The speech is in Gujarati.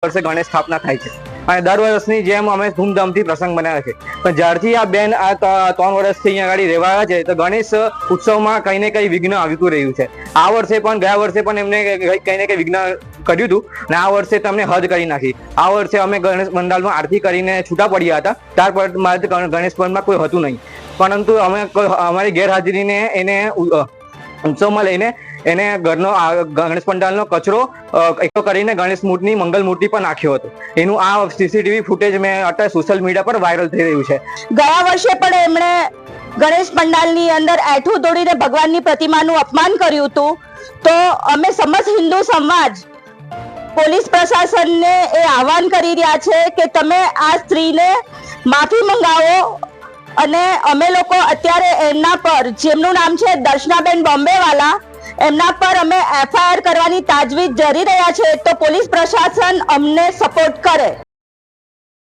વર્ષે ગણેશ સ્થાપના થાય છે અને દર વર્ષની જેમ અમે ધૂમધામથી પ્રસંગ બનાવે છે। પણ જ્યારથી આ બેન આ 3 વર્ષથી અહીંયા આગળ રહેવા આવ્યા છે તો ગણેશ ઉત્સવમાં કંઈ ને કંઈ વિઘ્ન આવતું રહ્યું છે। આ વર્ષે પણ ગયા વર્ષે પણ એમને કંઈ ને કંઈ વિઘ્ન કર્યું હતું અને આ વર્ષે તમને હદ કરી નાખી। આ વર્ષે અમે ગણેશ પંડાલમાં આરતી કરીને છૂટા પડ્યા હતા, ત્યાર બાદ ગણેશ પંડાલમાં કોઈ હતું નહીં, પરંતુ અમે અમારી ગેરહાજરીને એને ઉત્સવમાં લઈને એને ઘરનો ગણેશ પંડાલનો કચરો એકઠો કરીને ગણેશ મૂર્તિની મંગલ મૂર્તિ પર નાખ્યો હતો। એનું આ સીસીટીવી ફૂટેજ મેં અત્યારે સોશિયલ મીડિયા પર વાયરલ થઈ રહ્યું છે। ગયા વર્ષે પણ એમણે ગણેશ પંડાલની અંદર એઠું દોડીને ભગવાનની પ્રતિમાનું અપમાન કર્યું હતું। તો અમે સમસ્ત હિન્દુ સમાજ પોલીસ પ્રશાસનને એ આહવાન કરી રહ્યા છે કે તમે આ સ્ત્રીને માફી મંગાવો અને અમે લોકો અત્યારે એમના પર, જેમનું નામ છે દર્શનાબેન બોમ્બેવાલા, એમના પર અમે FIR કરવાની તાજવીજ કરી રહ્યા છે। તો પોલીસ પ્રશાસન અમને સપોર્ટ કરે।